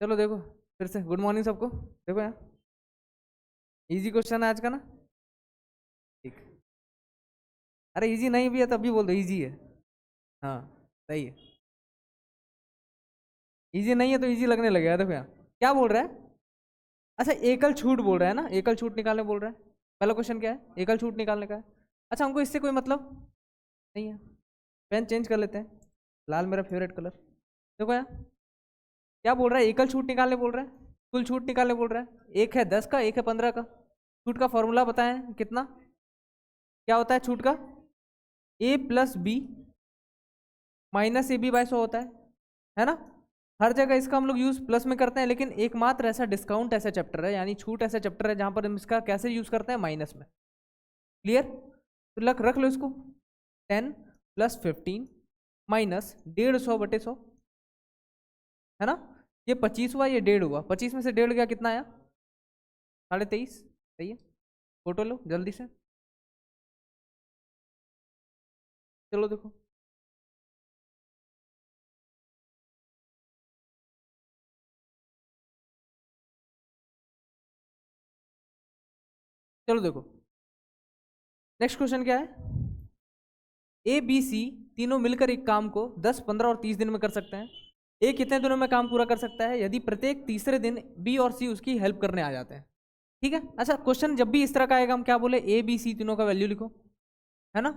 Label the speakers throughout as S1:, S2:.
S1: चलो देखो फिर से गुड मॉर्निंग सबको। देखो यार, इजी क्वेश्चन है आज का ना। ठीक। अरे इजी नहीं भी है तब भी बोल दो इजी है। हाँ, सही है। इजी नहीं है तो इजी लगने लगेगा। देखो यार क्या बोल रहा है। अच्छा, एकल छूट बोल रहा है ना, एकल छूट निकालने बोल रहा है। पहला क्वेश्चन क्या है, एकल छूट निकालने का है। अच्छा, हमको इससे कोई मतलब नहीं है। पेन चेंज कर लेते हैं, लाल मेरा फेवरेट कलर। देखो यार क्या बोल रहा है, एकल छूट निकालने बोल रहा है, कुल छूट निकालने बोल रहा है। एक है 10 का, एक है 15 का। छूट का फॉर्मूला बताएं कितना, क्या होता है छूट का। A plus b minus a b by 100 होता है ना। हर जगह इसका हम लोग यूज प्लस में करते हैं, लेकिन एकमात्र ऐसा डिस्काउंट ऐसा चैप्टर है, यानी छूट ऐसा चैप्टर है जहां पर हम इसका कैसे यूज करते हैं, माइनस में। क्लियर, तो रख लो इसको। 10 प्लस 15 माइनस 150/100 है ना। ये 25 हुआ, ये 1.5 हुआ। 25 में से 1.5 गया, कितना आया 23.5। सही है, फोटो लो जल्दी से। चलो देखो, चलो देखो नेक्स्ट क्वेश्चन क्या है। ए बी सी तीनों मिलकर एक काम को 10, 15 और 30 दिन में कर सकते हैं। ए कितने दिनों में काम पूरा कर सकता है यदि प्रत्येक तीसरे दिन बी और सी उसकी हेल्प करने आ जाते हैं। ठीक है। अच्छा, क्वेश्चन जब भी इस तरह का आएगा हम क्या बोले, ए बी सी तीनों का वैल्यू लिखो, है ना।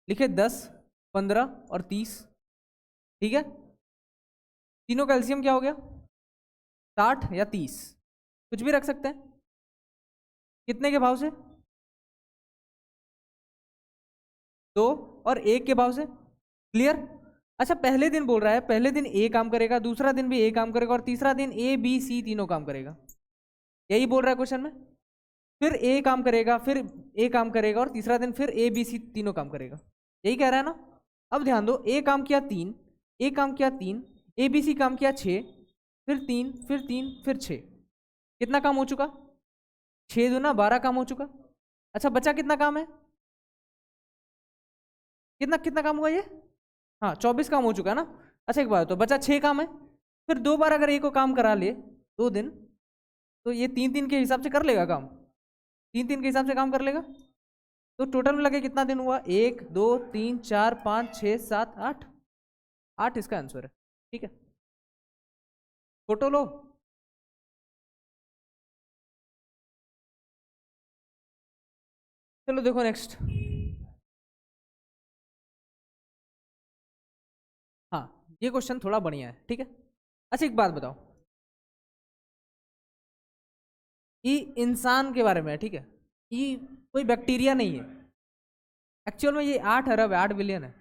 S1: लिखे 10, 15 और 30। ठीक है, तीनों का एलसीएम क्या हो गया, 60 या 30, कुछ भी रख सकते हैं। कितने के भाव से, 2 और 1 के भाव से। क्लियर। अच्छा, पहले दिन बोल रहा है, पहले दिन ए काम करेगा, दूसरा दिन भी ए काम करेगा, और तीसरा दिन ए बी सी तीनों काम करेगा। यही बोल रहा है क्वेश्चन में। फिर ए काम करेगा, फिर ए काम करेगा, और तीसरा दिन फिर ए बी सी तीनों काम करेगा। यही कह रहा है ना। अब ध्यान दो, ए काम किया 3, ए काम किया 3, ए बी सी काम किया 6, फिर 3, फिर 3, फिर 6। कितना काम हो चुका, 6 दूना 12 काम हो चुका। अच्छा, बचा कितना काम है, कितना कितना काम हुआ ये, हाँ 24 काम हो चुका है ना। अच्छा एक बात, तो बचा 6 काम है। फिर 2 बार अगर एक को काम करा ले 2 दिन, तो ये 3-3 के हिसाब से कर लेगा काम, 3-3 के हिसाब से काम कर लेगा। तो टोटल में लगे कितना दिन हुआ, 1 2 3 4 5 6 7 8, 8 इसका आंसर है। ठीक है, फोटो लो। चलो देखो नेक्स्ट। हाँ, ये क्वेश्चन थोड़ा बढ़िया है। ठीक है। अच्छा एक बात बताओ, ये इंसान के बारे में है। ठीक है, ये कोई बैक्टीरिया नहीं है। एक्चुअल में ये 8 अरब है, 8 बिलियन है।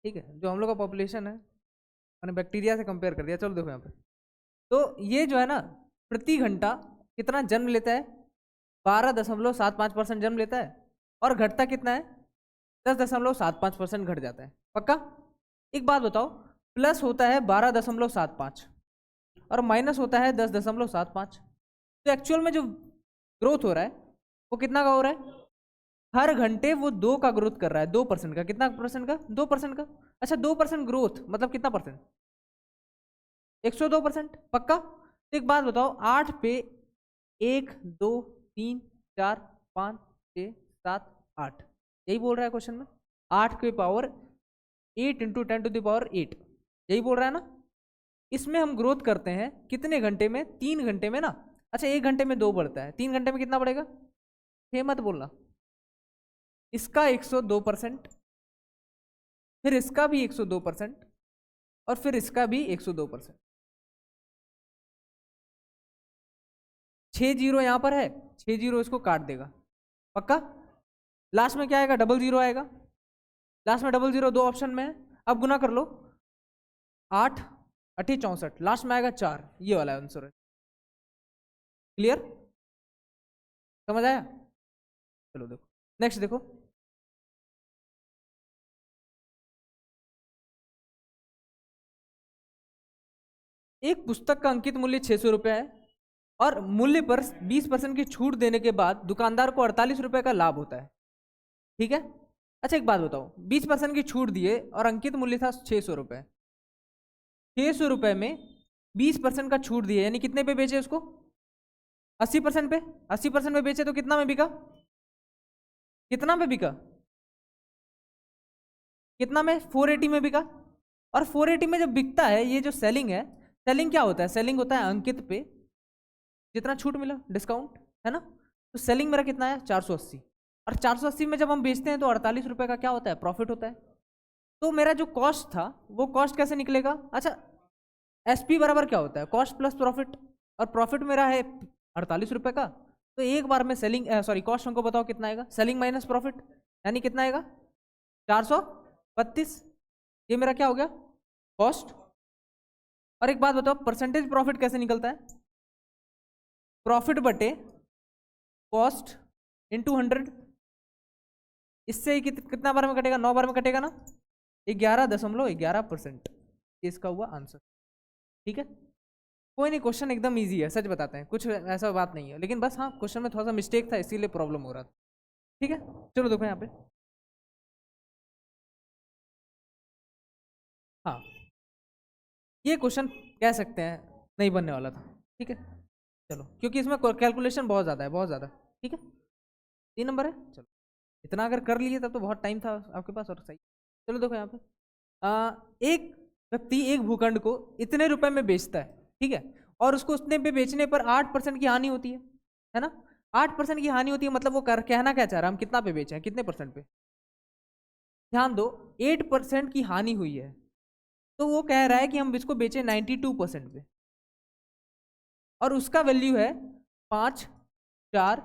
S1: ठीक है, जो हम लोग का पॉपुलेशन है, मैंने बैक्टीरिया से कंपेयर कर दिया। चलो देखो यहाँ पे, तो ये जो है ना, प्रति घंटा कितना जन्म लेता है, 12.75% जन्म लेता है, और घटता कितना है, 10.75% घट जाता है। पक्का। एक बात बताओ, प्लस होता है 12.75 और माइनस होता है 10.75। तो एक्चुअल में जो ग्रोथ हो रहा है वो कितना का हो रहा है, हर घंटे वो 2 का ग्रोथ कर रहा है, 2% का। कितना परसेंट का, 2% का। अच्छा, 2% ग्रोथ मतलब कितना परसेंट, 102%। पक्का। तो एक बात बताओ, 8 पे 1 2 3 4 5 6 7 8, यही बोल रहा है क्वेश्चन में। 8 के पावर 8 इंटू 10⁸ यही बोल रहा है ना। इसमें हम ग्रोथ करते हैं कितने घंटे में, 3 घंटे में ना। अच्छा, 1 घंटे में 2 बढ़ता है, 3 घंटे में कितना बढ़ेगा, 6 मत बोलना। इसका 102%, फिर इसका भी 102%, और फिर इसका भी 102%। 6 जीरो यहाँ पर है, 6 जीरो इसको काट देगा। पक्का। लास्ट में क्या आएगा, डबल जीरो आएगा। लास्ट में डबल जीरो 2 ऑप्शन में है। अब गुना कर लो, 8 8 64, लास्ट में आएगा 4, ये वाला आंसर है। क्लियर, समझ आया। चलो देखो नेक्स्ट देखो। एक पुस्तक का अंकित मूल्य 600 रुपये है, और मूल्य पर 20% की छूट देने के बाद दुकानदार को 48 रुपये का लाभ होता है। ठीक है। अच्छा एक बात बताओ, 20% की छूट दिए और अंकित मूल्य था 600 रुपये। 600 रुपये में 20% का छूट दिया, यानी कितने पे बेचे उसको? 80% पे। 80% पे बेचे तो कितना में बिका? कितना में बिका? कितना में? 480 में बिका। और 480 में जब बिकता है, ये जो सेलिंग है, सेलिंग क्या होता है? सेलिंग होता है अंकित पे जितना छूट मिला, डिस्काउंट, है ना? तो सेलिंग मेरा कितना है? 480। और 480 में जब हम बेचते हैं तो 48 रुपए का क्या होता है? प्रॉफिट होता है। तो मेरा जो कॉस्ट था वो कॉस्ट कैसे निकलेगा? अच्छा, एसपी बराबर क्या होता है? Cost plus profit. और प्रॉफिट मेरा है 48 रुपए का। तो एक बार में सेलिंग सॉरी कॉस्ट हमको बताओ कितना आएगा? सेलिंग माइनस प्रॉफिट, यानी कितना आएगा? 432। ये मेरा क्या हो गया? कॉस्ट। और एक बात बताओ, परसेंटेज प्रॉफिट कैसे निकलता है? प्रॉफिट बटे कॉस्ट इंटू 100। इससे कितना बार में कटेगा? 9 बार में कटेगा ना? 11.11%। इसका हुआ आंसर। ठीक है, कोई नहीं, क्वेश्चन एकदम इजी है, सच बताते हैं, कुछ ऐसा बात नहीं है, लेकिन बस हाँ क्वेश्चन में थोड़ा सा मिस्टेक था, इसीलिए प्रॉब्लम हो रहा था। ठीक है, चलो देखो यहाँ पे। हाँ, ये क्वेश्चन कह सकते हैं नहीं बनने वाला था। ठीक है, चलो, क्योंकि इसमें कैलकुलेशन बहुत ज़्यादा है, बहुत ज़्यादा। ठीक है, 3 नंबर है। चलो, इतना अगर कर लिए तब तो बहुत टाइम था आपके पास, और सही। चलो देखो यहाँ पे, एक व्यक्ति एक भूखंड को इतने रुपए में बेचता है, ठीक है, और उसको उतने पे बेचने पर 8% की हानि होती है ना? 8% की हानि होती है, मतलब वो कहना क्या चाह रहा है? हम कितना पे बेचे हैं? कितने परसेंट पे? ध्यान दो, 8% की हानि हुई है, तो वो कह रहा है कि हम इसको बेचे 92% पे, और उसका वैल्यू है 5, 4,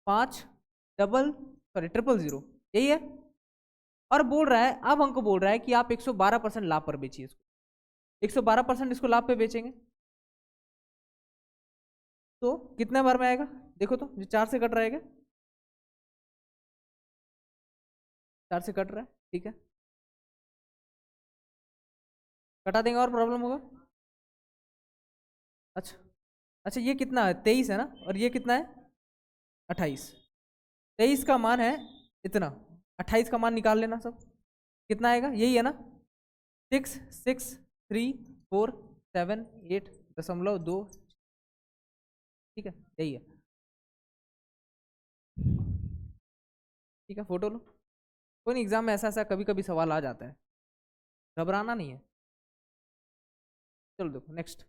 S1: 5, ट्रिपल जीरो, यही है। और बोल रहा है, अब हमको बोल रहा है कि आप 112% लाभ पर बेचिए इसको। 112% इसको लाभ पे बेचेंगे तो कितने बार में आएगा? देखो तो, जो 4 से कट रहा है क्या? 4 से कट रहा है, ठीक है, कटा देंगे और प्रॉब्लम होगा। अच्छा, अच्छा, ये कितना है? 23 है ना? और ये कितना है? 28। 23 का मान है इतना, 28 का मान निकाल लेना सब, कितना आएगा? यही है ना? 66347.8.2। ठीक है, यही है। ठीक है, फोटो लो, कोई नहीं, एग्जाम में ऐसा ऐसा कभी कभी सवाल आ जाता है, घबराना नहीं है। चलो देखो नेक्स्ट।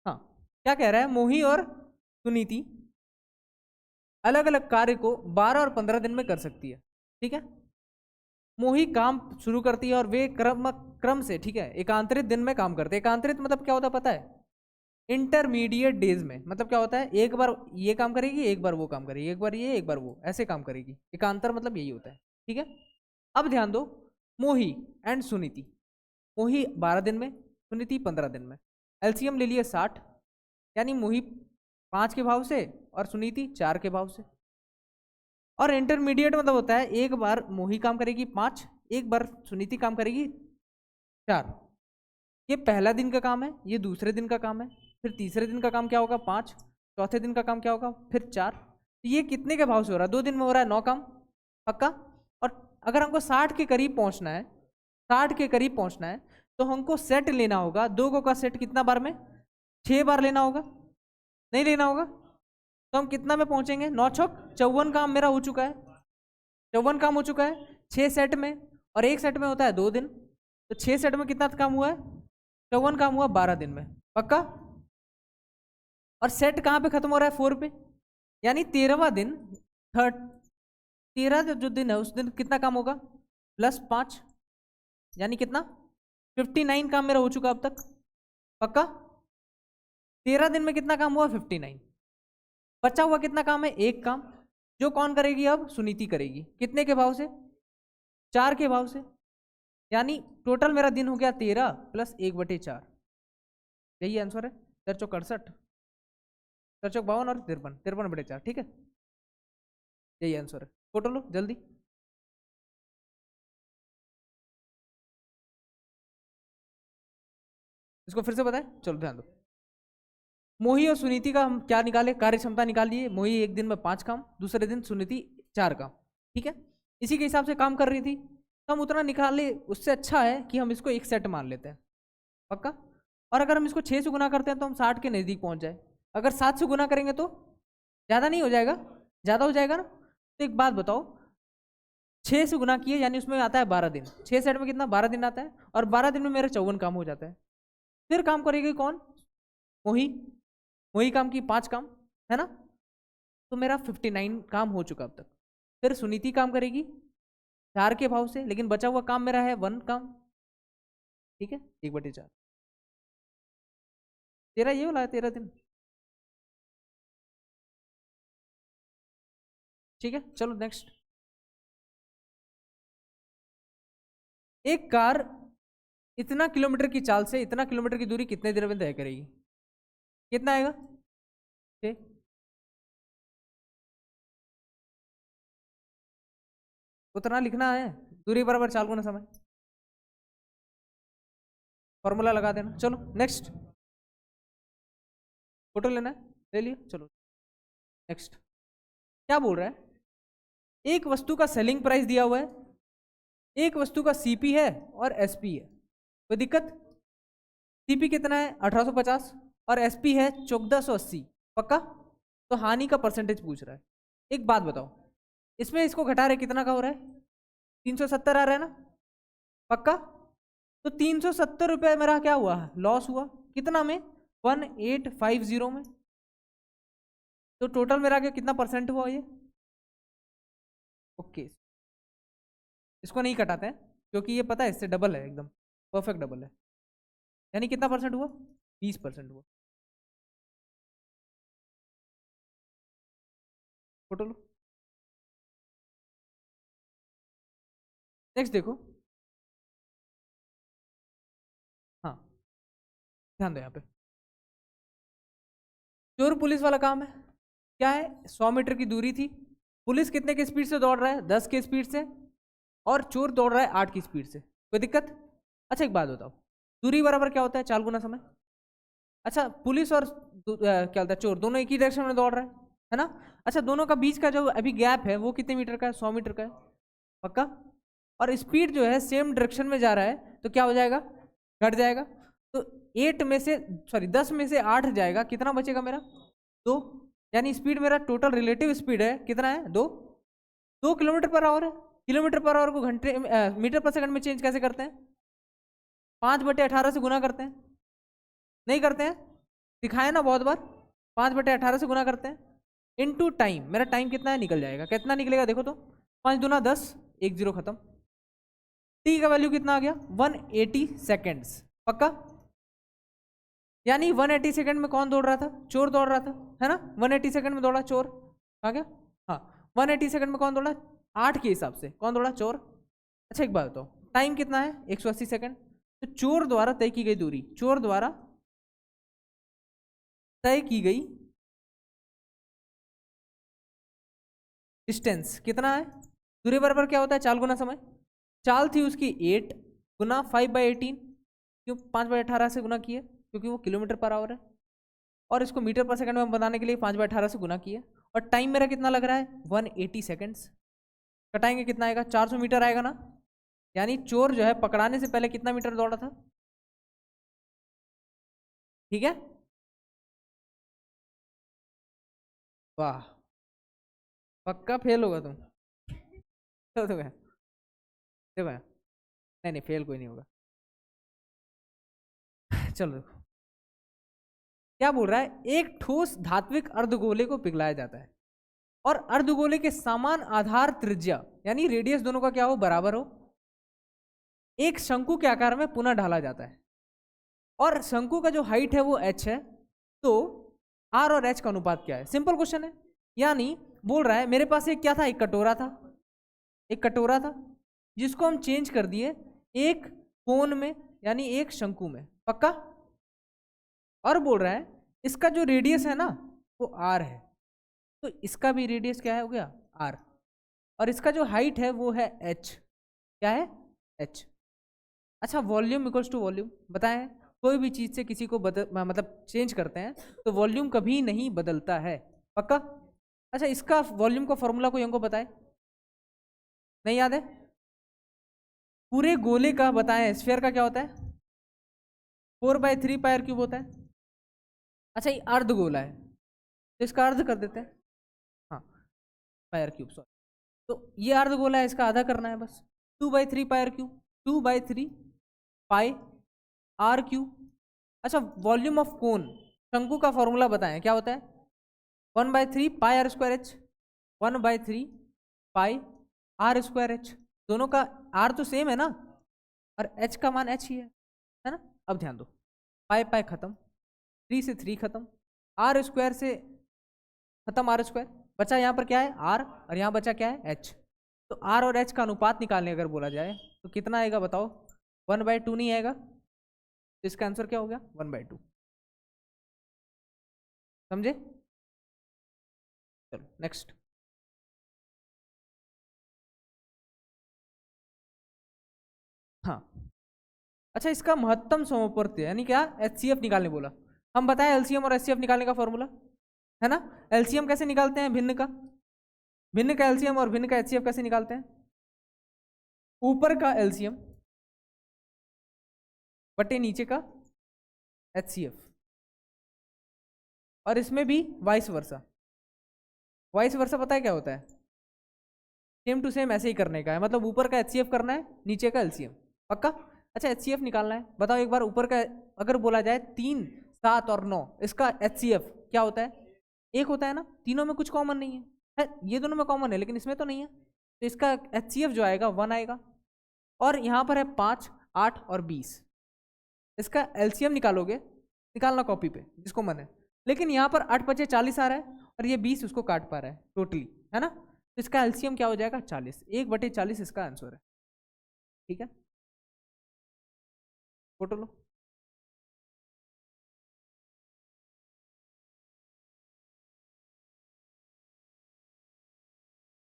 S1: हाँ, क्या कह रहा है? मोही और सुनीति अलग अलग कार्य को 12 और 15 दिन में कर सकती है। ठीक है, मोही काम शुरू करती है और वे क्रम से, ठीक है, एकांतरित दिन में काम करते हैं। एकांतरित मतलब क्या होता है पता है? इंटरमीडिएट डेज में, मतलब क्या होता है? एक बार ये काम करेगी, एक बार वो काम करेगी, एक बार ये, एक बार वो, ऐसे काम करेगी। एकांतर मतलब यही होता है। ठीक है, अब ध्यान दो, मोही एंड सुनीति। मोही 12 दिन में, सुनीति 15 दिन में। एलसीएम ले लिए 60, यानी मोही 5 के भाव से और सुनीति 4 के भाव से। और इंटरमीडिएट मतलब होता है एक बार मोही काम करेगी 5, एक बार सुनीति काम करेगी 4। ये पहला दिन का काम है, ये दूसरे दिन का काम है, फिर तीसरे दिन का काम क्या होगा? 5, चौथे दिन का काम क्या होगा? फिर 4। तो ये कितने के भाव से हो रहा है? 2 दिन में हो रहा है 9 काम, पक्का। और अगर हमको 60 के करीब पहुंचना है, 60 के करीब पहुंचना है, तो हमको सेट लेना होगा। 2 को का सेट कितना बार में? 6 बार लेना होगा, नहीं लेना होगा? तो हम कितना में पहुंचेंगे? 9 छक 54 काम मेरा हो चुका है, 54 काम हो चुका है 6 सेट में, और एक सेट में होता है 2 दिन, तो 6 सेट में कितना काम हुआ है? 54 काम हुआ 12 दिन में, पक्का। और सेट कहाँ पे खत्म हो रहा है? 4 पे, यानी 13वां दिन, 13 जो दिन है उस दिन कितना काम होगा? +5, यानी कितना? 59 काम मेरा हो चुका अब तक, पक्का। 13 दिन में कितना काम हुआ? 59। बचा हुआ कितना काम है? एक काम, जो कौन करेगी? अब सुनीति करेगी। कितने के भाव से? 4 के भाव से, यानी टोटल मेरा दिन हो गया 13 + 1/4, यही आंसर है। 4 चौक 68, 4 चौक 52 और 53, 53/4, ठीक है, यही आंसर है। फोटो लो जल्दी। इसको फिर से बताएं, चलो ध्यान दो। मोही और सुनीति का हम क्या निकाले? कार्य क्षमता निकाल लिए। मोही एक दिन में 5 काम, दूसरे दिन सुनीति 4 काम, ठीक है, इसी के हिसाब से काम कर रही थी, तो हम उतना निकाले। उससे अच्छा है कि हम इसको एक सेट मान लेते हैं। पक्का। और अगर हम इसको 6 से गुना करते हैं तो हम 60 के नज़दीक पहुंच जाए। अगर 7 से गुना करेंगे तो ज़्यादा नहीं हो जाएगा, ज़्यादा हो जाएगा ना। तो एक बात बताओ, 6 से गुना किए यानी उसमें आता है 12 दिन, 6 सेट में कितना 12 दिन आता है, और 12 दिन में मेरा 54 काम हो जाता है। फिर काम करेगी कौन? मोही। मोही काम की 5 काम, है ना। तो मेरा 59 काम हो चुका अब तक। फिर सुनीति काम करेगी 4 के भाव से, लेकिन बचा हुआ काम मेरा है 1 काम, ठीक है, 1/4। तेरा ये वाला है 13 दिन, ठीक है। चलो नेक्स्ट। एक कार इतना किलोमीटर की चाल से इतना किलोमीटर की दूरी कितने देर में तय करेगी? कितना आएगा? 6। उतना लिखना है, दूरी बराबर चाल गुना समय, फॉर्मूला लगा देना। चलो नेक्स्ट। फोटो लेना है, ले लिया, चलो नेक्स्ट। क्या बोल रहा है? एक वस्तु का सेलिंग प्राइस दिया हुआ है, एक वस्तु का सीपी है और एसपी है। कोई दिक्कत? सीपी कितना है 1850 और एसपी है 1480, पक्का। तो हानि का परसेंटेज पूछ रहा है। एक बात बताओ, इसमें इसको घटा रहे कितना का हो रहा है? 370 आ रहा है ना, पक्का। तो 370 रुपये मेरा क्या हुआ? लॉस हुआ। कितना में? 1850 में। तो टोटल मेरा क्या कितना परसेंट हुआ ये? ओके, इसको नहीं कटाते हैं क्योंकि ये पता है इससे डबल है, एकदम परफेक्ट डबल है। यानी कितना परसेंट हुआ? 20% हुआ। फोटो लो। नेक्स्ट देखो, हाँ ध्यान दो यहाँ पे। चोर पुलिस वाला काम है। क्या है? 100 मीटर की दूरी थी, पुलिस कितने की स्पीड से दौड़ रहा है? 10 की स्पीड से, और चोर दौड़ रहा है 8 की स्पीड से। कोई दिक्कत? अच्छा एक बात बताओ, दूरी बराबर क्या होता है? चाल गुना समय। अच्छा पुलिस और क्या होता है, चोर दोनों एक ही डायरेक्शन में दौड़ रहे हैं, है ना। अच्छा दोनों का बीच का जो अभी गैप है वो कितने मीटर का है? 100 मीटर का है, पक्का। और स्पीड जो है सेम डायरेक्शन में जा रहा है, तो क्या हो जाएगा? घट जाएगा। तो 10 में से 8 जाएगा, कितना बचेगा मेरा? 2। यानी स्पीड मेरा टोटल रिलेटिव स्पीड है कितना है? 2। 2 किलोमीटर पर आवर है। किलोमीटर पर आवर को घंटे मीटर पर सेकंड में चेंज कैसे करते हैं? 5/18 से गुना करते हैं। नहीं करते हैं? सिखाया ना बहुत बार। 5/18 से गुना करते हैं इनटू टाइम। मेरा टाइम कितना है? निकल जाएगा। कितना निकलेगा देखो तो, 5 दूना 10, 1 0 खत्म। टी का वैल्यू कितना आ गया? 180 सेकेंड्स, पक्का। यानी 180 सेकंड में कौन दौड़ रहा था? चोर दौड़ रहा था, है ना। 180 सेकंड में दौड़ा चोर, आ गया। हाँ 180 सेकंड में कौन दौड़ा? 8 के हिसाब से कौन दौड़ा? चोर। अच्छा एक बात बताओ, टाइम कितना है? 180 सेकंड। तो चोर द्वारा तय की गई दूरी, चोर द्वारा तय की गई डिस्टेंस कितना है? दूरी बराबर क्या होता है? चाल गुना समय। चाल थी उसकी 8 गुना 5/18, क्यों 5/18 से गुना किए? क्योंकि वो किलोमीटर पर आवर है, और इसको मीटर पर सेकंड में बनाने के लिए 5/18 से गुना किए। और टाइम मेरा कितना लग रहा है? 180 सेकंड्स। कटाएंगे कितना आएगा? 400 मीटर आएगा ना। यानी चोर जो है पकड़ाने से पहले कितना मीटर दौड़ा था? ठीक है, वाह, पक्का फेल होगा तुम। चलो देखो देखो, नहीं नहीं फेल कोई नहीं होगा। चलो देखो क्या बोल रहा है, एक ठोस धात्विक अर्धगोले को पिघलाया जाता है और अर्धगोले के समान आधार त्रिज्या यानी रेडियस दोनों का क्या हो? बराबर हो, एक शंकु के आकार में पुनः ढाला जाता है, और शंकु का जो हाइट है वो h है। तो r और h का अनुपात क्या है? सिंपल क्वेश्चन है। यानी बोल रहा है मेरे पास एक क्या था? एक कटोरा था, एक कटोरा था जिसको हम चेंज कर दिए एक कोन में यानी एक शंकु में, पक्का। और बोल रहा है इसका जो रेडियस है ना वो r है, तो इसका भी रेडियस क्या है? हो गया r, और इसका जो हाइट है वो है h। क्या है? h। अच्छा वॉल्यूम इक्वल्स टू वॉल्यूम, बताएं कोई भी चीज से किसी को मतलब चेंज करते हैं तो वॉल्यूम कभी नहीं बदलता है, पक्का। अच्छा इसका वॉल्यूम का फॉर्मूला कोई हमको बताए? नहीं याद है? पूरे गोले का बताएं, स्फीयर का क्या होता है? 4/3 पाई आर क्यूब होता है। अच्छा ये अर्ध गोला है तो इसका अर्ध कर देते हैं, हाँ पाई आर क्यूब, सॉरी। तो ये अर्ध गोला है, इसका आधा करना है बस, 2/3 pi r cube, 2/3 pi r cube. अच्छा वॉल्यूम ऑफ कोन, शंकु का फॉर्मूला बताएं क्या होता है, 1/3 pi r square h, 1/3 pi r square h. दोनों का आर तो सेम है ना, और एच का मान एच ही है ना। अब ध्यान दो, पाई पाई खत्म, 3 से 3 खत्म, आर स्क्वायर से खत्म, आर स्क्वायर बचा, यहाँ पर क्या है आर, और यहाँ बचा क्या है एच। तो आर और एच का अनुपात निकालने अगर बोला जाए तो कितना आएगा बताओ, 1/2 नहीं आएगा, तो इसका आंसर क्या हो गया 1/2। समझे, चलो नेक्स्ट। हाँ अच्छा, इसका महत्तम समवर्ती यानी क्या, HCF निकालने बोला। हम बताएं एलसीएम और एचसीएफ निकालने का फॉर्मूला है ना। एलसीएम कैसे निकालते हैं, भिन्न का, भिन्न का एलसीएम और भिन्न का एचसीएफ कैसे निकालते हैं, ऊपर का एलसीएम बटे नीचे का एचसीएफ, और इसमें भी वाइस वर्सा। वाइस वर्सा पता है क्या होता है, सेम टू सेम ऐसे ही करने का है, मतलब ऊपर का एचसीएफ करना है, नीचे का एलसीएम, पक्का। अच्छा एचसीएफ निकालना है, बताओ एक बार, ऊपर का अगर बोला जाए 3, 7 और 9, इसका एचसीएफ क्या होता है, 1 होता है ना, तीनों में कुछ कॉमन नहीं है, ये दोनों में कॉमन है लेकिन इसमें तो नहीं है, तो इसका एचसीएफ जो आएगा 1 आएगा। और यहाँ पर है 5, 8 और 20, इसका एलसीएम निकालोगे, निकालना कॉपी पे जिसको मन है, लेकिन यहाँ पर 8 बचे 40 आ रहा है, और ये 20 उसको काट पा रहा है टोटली, है ना। तो इसका एलसीएम क्या हो जाएगा 40, 1/40 इसका आंसर है, ठीक है। फोटो लो।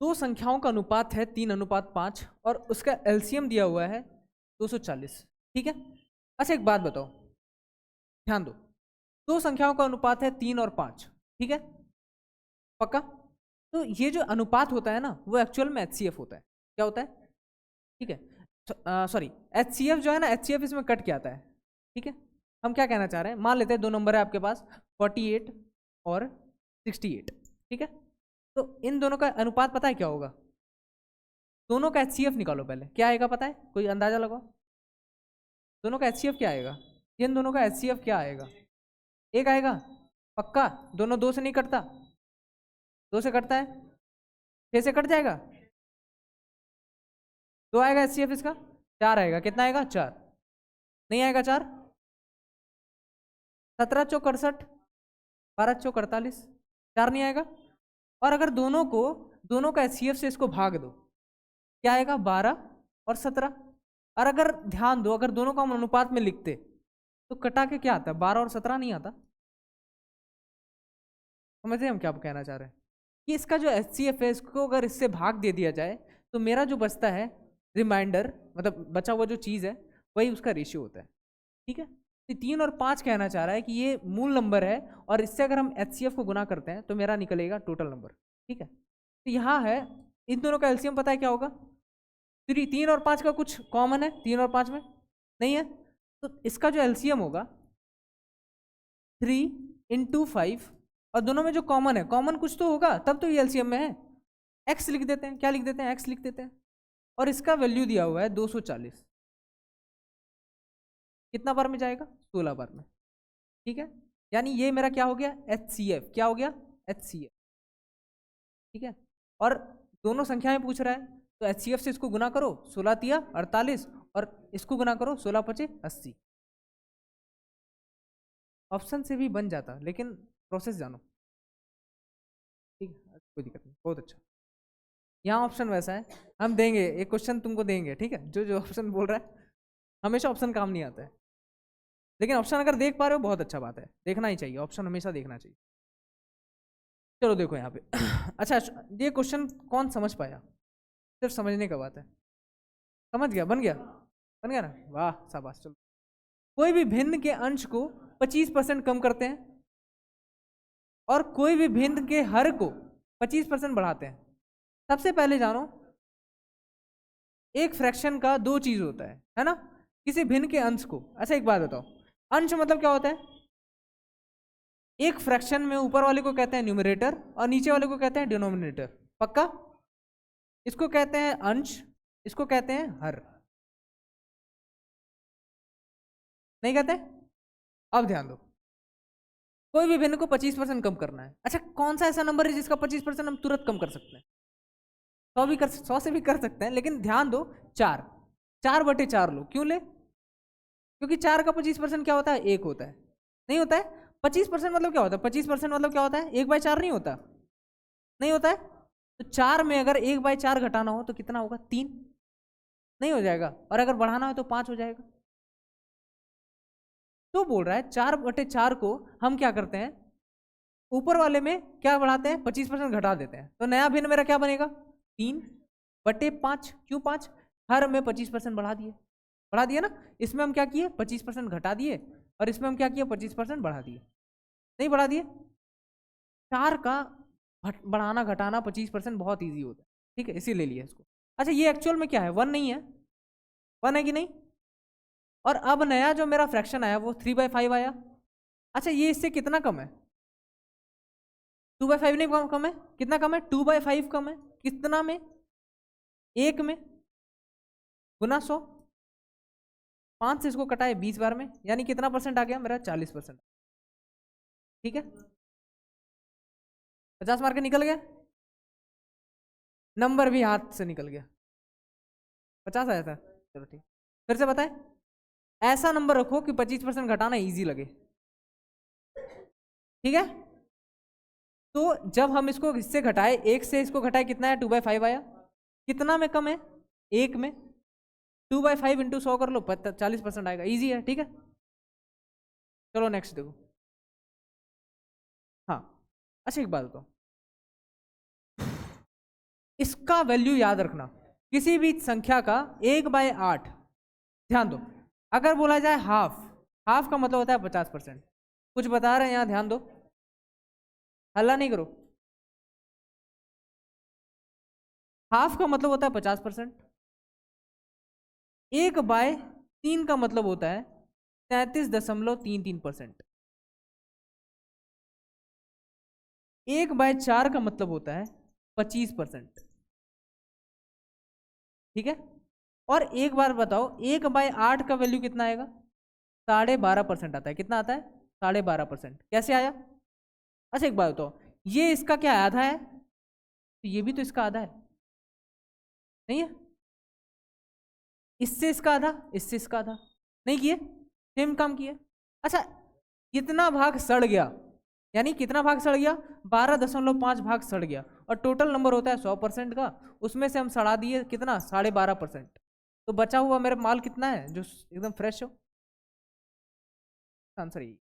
S1: दो संख्याओं का अनुपात है 3:5 और उसका एलसीएम दिया हुआ है 240, ठीक है। अच्छा एक बात बताओ, ध्यान दो, दो संख्याओं का अनुपात है 3 और 5, ठीक है, पक्का। तो ये जो अनुपात होता है ना वो एक्चुअल में एचसीएफ होता है, क्या होता है, ठीक है, सॉरी एचसीएफ जो है ना, एचसीएफ इसमें कट के आता है, ठीक है। हम क्या कहना चाह रहे हैं, मान लेते हैं दो नंबर है आपके पास 48 और 68, ठीक है। तो इन दोनों का अनुपात पता है क्या होगा, दोनों का एचसीएफ निकालो पहले, क्या आएगा पता है, कोई अंदाजा लगाओ, दोनों का एचसीएफ क्या आएगा, इन दोनों का एचसीएफ क्या आएगा, 1 आएगा, पक्का। दोनों 2 से नहीं कटता, 2 से कटता है, 6 से कट जाएगा, 2 आएगा एचसीएफ इसका, 4 आएगा, कितना आएगा 4, नहीं आएगा 4, 17 चौक 68, 12 चौक 48, 4 नहीं आएगा। और अगर दोनों का एचसीएफ से इसको भाग दो, क्या आएगा 12 और 17। और अगर ध्यान दो, अगर दोनों को हम अनुपात में लिखते तो कटा के क्या आता है, 12 और 17 नहीं आता। समझते हम क्या कहना चाह रहे हैं, कि इसका जो एचसीएफ है इसको अगर इससे भाग दे दिया जाए तो मेरा जो बचता है रिमाइंडर, मतलब बचा हुआ जो चीज़ है वही उसका रेशियो होता है, ठीक है। तो 3 और 5 कहना चाह रहा है कि ये मूल नंबर है और इससे अगर हम एचसीएफ को गुना करते हैं तो मेरा निकलेगा टोटल नंबर, ठीक है। तो यहाँ है, इन दोनों का एलसीएम पता है क्या होगा, 3 और 5 का कुछ कॉमन है 3 और 5 में नहीं है, तो इसका जो एलसीएम होगा 3 × 5, और दोनों में जो कॉमन है, कॉमन कुछ तो होगा तब तो ये एलसीएम में है, एक्स लिख देते हैं, क्या लिख देते हैं, एक्स लिख देते हैं। और इसका वैल्यू दिया हुआ है 240, कितना बार में जाएगा 16 बार में, ठीक है। यानी ये मेरा क्या हो गया एचसीएफ, क्या हो गया एचसीएफ, ठीक है। और दोनों संख्याएं पूछ रहा है तो एचसीएफ से इसको गुना करो, 16 तिया 48, और इसको गुना करो 16 पचे 80। ऑप्शन से भी बन जाता लेकिन प्रोसेस जानो, ठीक है, कोई दिक्कत नहीं, बहुत अच्छा। यहाँ ऑप्शन वैसा है, हम देंगे एक क्वेश्चन तुमको देंगे, ठीक है, जो जो ऑप्शन बोल रहा है, हमेशा ऑप्शन काम नहीं आता है, लेकिन ऑप्शन अगर देख पा रहे हो बहुत अच्छा बात है, देखना ही चाहिए, ऑप्शन हमेशा देखना चाहिए। चलो देखो यहाँ पे अच्छा ये क्वेश्चन कौन समझ पाया, सिर्फ समझने का बात है, समझ गया, बन गया ना, वाह शाबाश। चलो, कोई भी भिन्न के अंश को 25% कम करते हैं और कोई भी भिन्न के हर को 25% बढ़ाते हैं। सबसे पहले जानो, एक फ्रैक्शन का दो चीज होता है ना, किसी भिन्न के अंश को। अच्छा एक बात बताओ, अंश मतलब क्या होता है? एक फ्रैक्शन में ऊपर वाले को कहते हैं न्यूमरेटर और नीचे वाले को कहते हैं डिनोमिनेटर। पक्का? इसको कहते हैं अंश, इसको कहते हैं हर। नहीं कहते? अब ध्यान दो, कोई भी भिन्न को 25% कम करना है। अच्छा, कौन सा ऐसा नंबर है जिसका 25% हम तुरंत कम कर सकते हैं? 100 से भी कर सकते हैं, लेकिन ध्यान दो, 4/4 लो। क्यों ले? क्योंकि 4 का 25% क्या होता है? 1 होता है। नहीं होता है? 25% मतलब क्या होता है? 25% मतलब क्या होता है? 1/4 नहीं होता? नहीं होता है? तो 4 में अगर 1/4 घटाना हो तो कितना होगा? 3 नहीं हो जाएगा? और अगर बढ़ाना हो तो 5 हो जाएगा। तो बोल रहा है 4/4 को हम क्या करते हैं, ऊपर वाले में क्या बढ़ाते हैं? 25% घटा देते हैं। तो नया भिन्न मेरा क्या बनेगा? 3/5। क्यों 5? हर में 25% बढ़ा दिए ना। इसमें हम क्या किए? 25% घटा दिए, और इसमें हम क्या किए? 25% बढ़ा दिए। नहीं बढ़ा दिए? 4 का बढ़ाना घटाना 25% बहुत ईजी होता है, ठीक है, इसी ले लिया इसको। अच्छा, ये एक्चुअल में क्या है? 1 नहीं है? 1 है कि नहीं? और अब नया जो मेरा फ्रैक्शन आया वो 3/5 आया। अच्छा, ये इससे कितना कम है? 2/5 नहीं, कम है। कितना कम है? 2/5 कम है। कितना में? 1 में। गुना 100। 5 से इसको कटाए 20 बार में, यानी कितना परसेंट आ गया मेरा? 40%। ठीक है, 50 मार्क निकल गया। नंबर भी हाथ से निकल गया। 50 आया था। चलो ठीक, फिर से बताए। ऐसा नंबर रखो कि 25% घटाना इजी लगे। ठीक है, तो जब हम इसको इससे घटाए, 1 से इसको घटाए, कितना है? 2/5 आया। कितना में कम है? 1 में। 2/5 इंटू 100 कर लो, 40% आएगा। इजी है, ठीक है। चलो नेक्स्ट देखो। हाँ, अच्छा एक बात बताओ, इसका वैल्यू याद रखना, किसी भी संख्या का 1/8। ध्यान दो, अगर बोला जाए हाफ, हाफ का मतलब होता है 50%। कुछ बता रहे हैं यहाँ, ध्यान दो, हल्ला नहीं करो। हाफ का मतलब होता है 50%। 1/3 का मतलब होता है 33.33%। 1/4 का मतलब होता है 25%। ठीक है, और एक बार बताओ, 1/8 का वैल्यू कितना आएगा? 12.5% आता है। कितना आता है? 12.5%। कैसे आया? अच्छा एक बात बताओ, ये इसका क्या आधा है? तो ये भी तो इसका आधा है, नहीं है? इससे इसका आधा, इससे इसका आधा। नहीं किए? सेम काम किए। अच्छा, कितना भाग सड़ गया? यानी कितना भाग सड़ गया? 12.5 भाग सड़ गया, और टोटल नंबर होता है 100% का। उसमें से हम सड़ा दिए कितना? 12.5%। तो बचा हुआ मेरा माल कितना है जो एकदम फ्रेश हो? आंसर यही।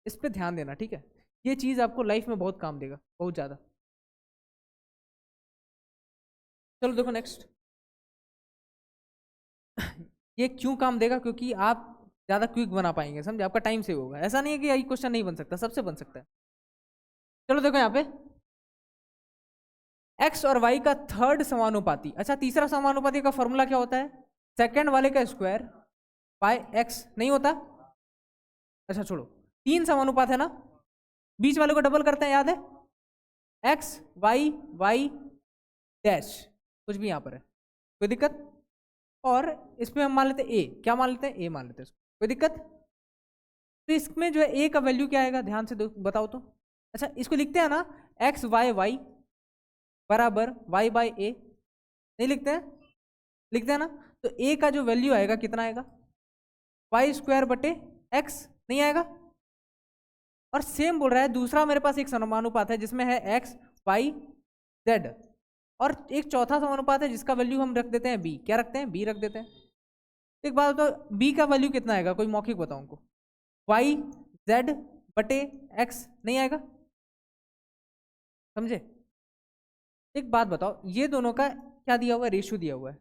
S1: इस पे ध्यान देना, ठीक है। ये चीज आपको लाइफ में बहुत काम देगा, बहुत ज्यादा। चलो देखो नेक्स्ट। ये क्यों काम देगा? क्योंकि आप ज्यादा क्विक बना पाएंगे, समझे? आपका टाइम सेव होगा। ऐसा नहीं है कि यही क्वेश्चन नहीं बन सकता, सबसे बन सकता है। चलो देखो यहाँ पे, एक्स और वाई का थर्ड समानुपाती। अच्छा, तीसरा समानुपाती का फॉर्मूला क्या होता है? सेकंड वाले का स्क्वायर बाय एक्स। नहीं होता? अच्छा छोड़ो, 3 समानुपात है ना, बीच वाले को डबल करते हैं, याद है? एक्स वाई वाई डैश, कुछ भी यहाँ पर है, कोई दिक्कत? और इसमें हम मान लेते हैं ए। क्या मान लेते हैं? ए मान लेते हैं इसको, कोई दिक्कत? तो इसमें जो है ए का वैल्यू क्या आएगा? ध्यान से बताओ तो। अच्छा, इसको लिखते हैं ना, एक्स वाई वाई बराबर वाई बाई ए। नहीं लिखते हैं? लिखते हैं ना। तो ए का जो वैल्यू आएगा कितना आएगा? वाई स्क्वायर बटे एक्स। नहीं आएगा? और सेम बोल रहा है, दूसरा मेरे पास एक समानुपात है जिसमें है एक्स वाई जेड, और एक चौथा समानुपात है जिसका वैल्यू हम रख देते हैं बी। क्या रखते हैं? बी रख देते हैं। एक बात तो, बी का वैल्यू कितना आएगा? कोई मौखिक बताओ उनको। वाई जेड बटे एक्स। नहीं आएगा? समझे? एक बात बताओ, ये दोनों का क्या दिया हुआ है? रेशियो दिया हुआ है।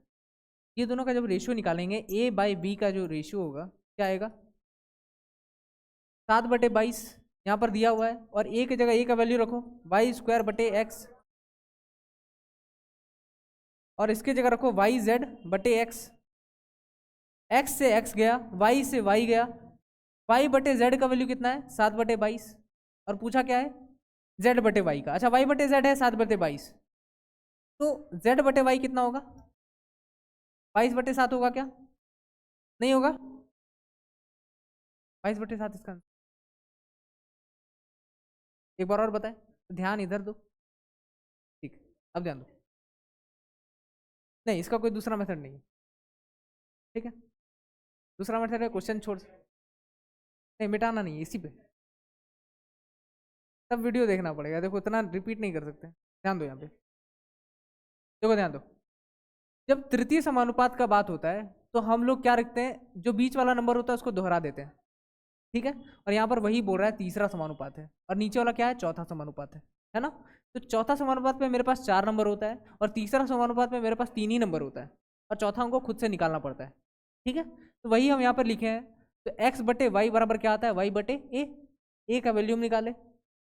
S1: ये दोनों का जब रेशियो निकालेंगे, ए बाई बी का जो रेशियो होगा क्या आएगा? 7/22 यहाँ पर दिया हुआ है, और ए की जगह ए का वैल्यू रखो वाई स्क्वायर बटे एक्स, और इसके जगह रखो वाई जेड बटे एक्स। एक्स से एक्स गया, वाई से वाई गया, वाई बटे जेड का वैल्यू कितना है 7/22, और पूछा क्या है जेड बटे वाई का। अच्छा वाई बटे जेड है 7/22, तो जेड बटे वाई कितना होगा 22/7 होगा क्या, नहीं होगा 22/7 इसका आंसर। एक बार और बताए, ध्यान इधर दो, ठीक अब ध्यान दो, नहीं इसका कोई दूसरा मेथड नहीं है, ठीक है, दूसरा मेथड है क्वेश्चन छोड़, नहीं मिटाना नहीं है इसी पे, तब वीडियो देखना पड़ेगा, देखो इतना रिपीट नहीं कर सकते, ध्यान दो यहाँ पे, देखो ध्यान दो, जब तृतीय समानुपात का बात होता है तो हम लोग क्या रखते हैं, जो बीच वाला नंबर होता है उसको दोहरा देते हैं, ठीक है, और यहाँ पर वही बोल रहा है तीसरा समानुपात है, और नीचे वाला क्या है चौथा समानुपात है ना, तो चौथा समानुपात में मेरे पास 4 नंबर होता है, और तीसरा समानुपात में मेरे पास 3 ही नंबर होता है, और चौथा हमको खुद से निकालना पड़ता है, ठीक है, तो वही हम यहाँ पर लिखे हैं, तो एक्स बटे वाई बराबर क्या आता है वाई बटे ए का वैल्यू हम निकाले,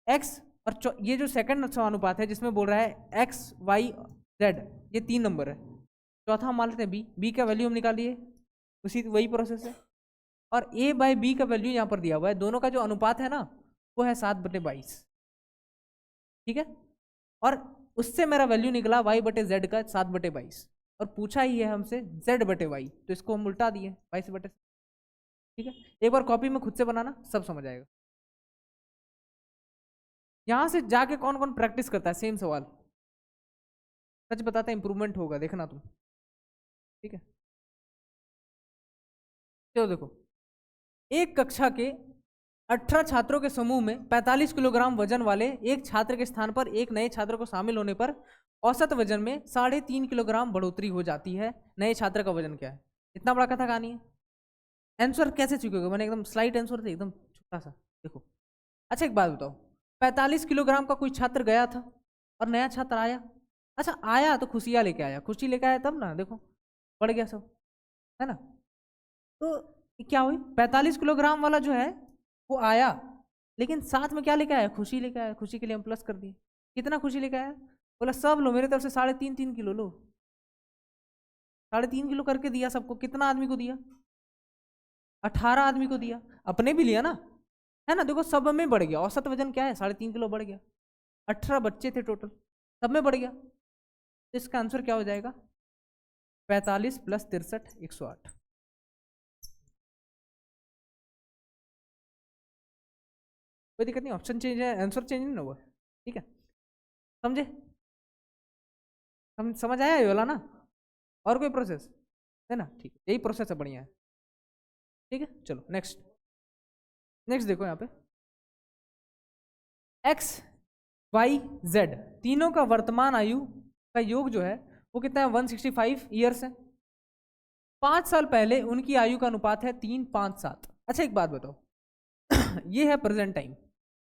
S1: एक्स और ये जो सेकंड समानुपात है जिसमें बोल रहा है एक्स वाई जेड, ये 3 नंबर है, चौथा हम मान लेते हैं बी का वैल्यू हम निकालिए, उसी वही प्रोसेस है, और ए बाई बी का वैल्यू यहाँ पर दिया हुआ है, दोनों का जो अनुपात है ना वो है 7/22, ठीक है, और उससे मेरा वैल्यू निकला वाई बटे जेड का 7/22, और पूछा ही है हमसे जेड बटे वाई, तो इसको हम उल्टा दिए 22/, ठीक है, एक बार कॉपी में खुद से बनाना सब समझ आएगा। यहाँ से जाके कौन कौन प्रैक्टिस करता है सेम सवाल, सच बताता है इंप्रूवमेंट होगा देखना तुम, ठीक है, चलो देखो, एक कक्षा के 18 छात्रों के समूह में 45 किलोग्राम वजन वाले एक छात्र के स्थान पर एक नए छात्र को शामिल होने पर औसत वजन में 3.5 किलोग्राम बढ़ोतरी हो जाती है, नए छात्र का वजन क्या है, इतना बड़ा कथा कहानी है, आंसर कैसे चुकोगे, मैंने एकदम स्लाइट आंसर थे एकदम छोटा सा, देखो, अच्छा एक बात बताओ, 45 किलोग्राम का कोई छात्र गया था और नया छात्र आया, अच्छा आया तो खुशियाँ लेके आया, खुशी लेके आया तब ना, देखो बढ़ गया सब, है ना, तो क्या हुई 45 किलोग्राम वाला जो है वो आया, लेकिन साथ में क्या लेके आया खुशी लेके आया, खुशी के लिए हम प्लस कर दिए, कितना खुशी लेके आया, बोला सब लो मेरे तरफ से 3.5 किलो लो, 3.5 किलो करके दिया सबको, कितना आदमी को दिया 18 आदमी को दिया, अपने भी लिया ना, है ना, देखो सब में बढ़ गया, औसत वजन क्या है 3.5 किलो बढ़ गया, 18 बच्चे थे टोटल, सब में बढ़ गया, तो इसका आंसर क्या हो जाएगा 45 + 63 108, कोई दिक्कत नहीं, ऑप्शन चेंज है आंसर चेंज नहीं हुआ, ठीक है, समझे, हम समझ आया ये वाला ना, और कोई प्रोसेस है ना, ठीक है, यही प्रोसेस है, बढ़िया है, ठीक है, चलो नेक्स्ट, नेक्स्ट देखो यहाँ पे एक्स वाई जेड तीनों का वर्तमान आयु का योग जो है वो कितना है 165 ईयर्स है, 5 साल पहले उनकी आयु का अनुपात है 3:5:7, अच्छा एक बात बताओ ये है प्रेजेंट टाइम,